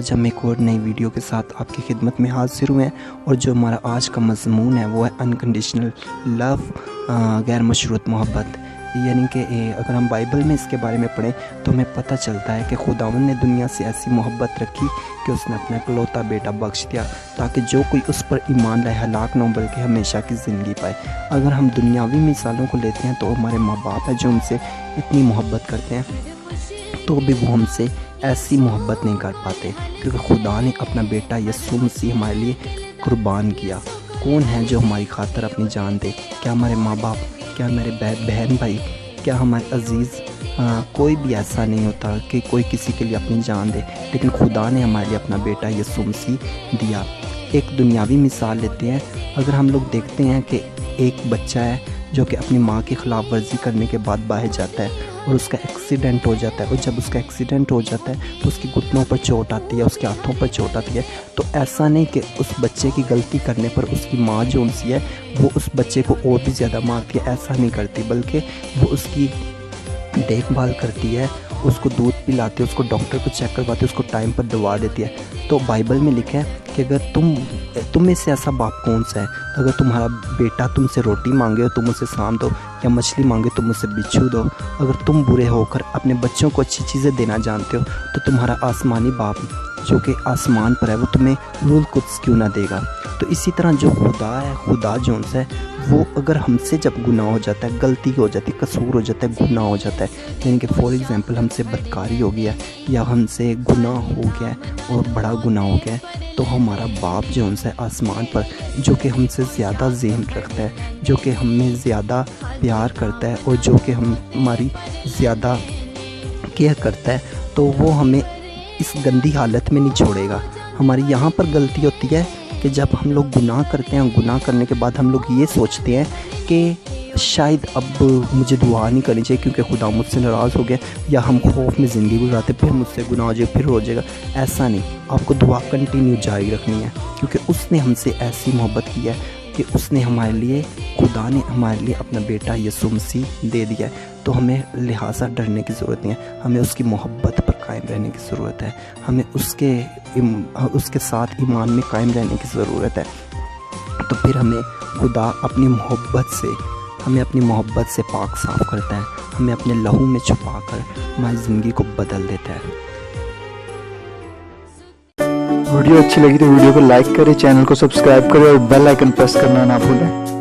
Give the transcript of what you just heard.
आज हम एक और नई वीडियो के साथ आपकी खिदमत में हाजिर हुए हैं और जो हमारा आज का मज़मून है वो है अनकंडीशनल लव, गैर मशरूत मोहब्बत। यानी कि अगर हम बाइबल में इसके बारे में पढ़ें तो हमें पता चलता है कि खुदावंद ने दुनिया से ऐसी मोहब्बत रखी कि उसने अपना इकलौता बेटा बख्श दिया ताकि जो कोई उस पर ईमान लाए हलाक न हो बल्कि हमेशा की ज़िंदगी पाए। अगर हम दुनियावी मिसालों को लेते हैं तो हमारे माँ बाप है जो उनसे इतनी मोहब्बत करते हैं तो भी वो हमसे ऐसी मोहब्बत नहीं कर पाते, क्योंकि खुदा ने अपना बेटा यीशु मसीह हमारे लिए कुर्बान किया। कौन है जो हमारी खातिर अपनी जान दे? क्या हमारे माँ बाप, क्या हमारे बहन भाई, क्या हमारे अजीज़? कोई भी ऐसा नहीं होता कि कोई किसी के लिए अपनी जान दे, लेकिन खुदा ने हमारे लिए अपना बेटा यीशु मसीह दिया। एक दुनियावी मिसाल लेते हैं। अगर हम लोग देखते हैं कि एक बच्चा है जो कि अपनी माँ की ख़िलाफ़ वर्जी करने के बाद बाहर जाता है और उसका एक्सीडेंट हो जाता है, और जब उसका एक्सीडेंट हो जाता है तो उसकी घुटनों पर चोट आती है, उसके हाथों पर चोट आती है। तो ऐसा नहीं कि उस बच्चे की गलती करने पर उसकी माँ जो उनसी है वो उस बच्चे को और भी ज़्यादा मारती है, ऐसा नहीं करती, बल्कि वो उसकी देखभाल करती है, उसको दूध पिलाती है, उसको डॉक्टर को चेक करवाती है, उसको टाइम पर दवा देती है। तो बाइबल में लिखा है कि अगर तुम में से ऐसा बाप कौन सा है, अगर तुम्हारा बेटा तुमसे रोटी मांगे हो तुम उसे साम दो, या मछली मांगे तुम उसे बिच्छू दो। अगर तुम बुरे होकर अपने बच्चों को अच्छी चीज़ें देना जानते हो तो तुम्हारा आसमानी बाप जो कि आसमान पर है वो तुम्हें रूल कुछ क्यों ना देगा। तो इसी तरह जो खुदा है, खुदा जो है वो अगर हमसे जब गुनाह हो जाता है, गलती हो जाती है, कसूर हो जाता है, गुनाह हो जाता है, यानी कि फॉर एग्ज़ाम्पल हमसे बदकारी हो गया या हमसे गुनाह हो गया है और बड़ा गुनाह हो गया है, तो हमारा बाप जो है आसमान पर, जो कि हमसे ज़्यादा ज़हन रखता है, जो कि हमें ज़्यादा प्यार करता है और जो कि हमारी ज़्यादा केयर करता है, तो वो हमें इस गंदी हालत में नहीं छोड़ेगा। हमारी यहाँ पर गलती होती है कि जब हम लोग गुनाह करते हैं, गुनाह करने के बाद हम लोग ये सोचते हैं कि शायद अब मुझे दुआ नहीं करनी चाहिए क्योंकि खुदा मुझसे नाराज़ हो गया, या हम खौफ में ज़िंदगी गुजारते फिर मुझसे गुनाह हो जाएगा, फिर हो जाएगा। ऐसा नहीं, आपको दुआ कंटिन्यू जारी रखनी है, क्योंकि उसने हमसे ऐसी मोहब्बत की है कि उसने हमारे लिए, खुदा ने हमारे लिए अपना बेटा यीशु मसीह दे दिया है। तो हमें लिहाजा डरने की ज़रूरत नहीं है, हमें उसकी मोहब्बत पर कायम रहने की ज़रूरत है, हमें उसके साथ ईमान में कायम रहने की ज़रूरत है। तो फिर हमें खुदा अपनी मोहब्बत से पाक साफ़ करता है, हमें अपने लहू में छुपा कर हमारी ज़िंदगी को बदल देता है। वीडियो अच्छी लगी तो वीडियो को लाइक करें, चैनल को सब्सक्राइब करें और बेल आइकन प्रेस करना ना भूलें।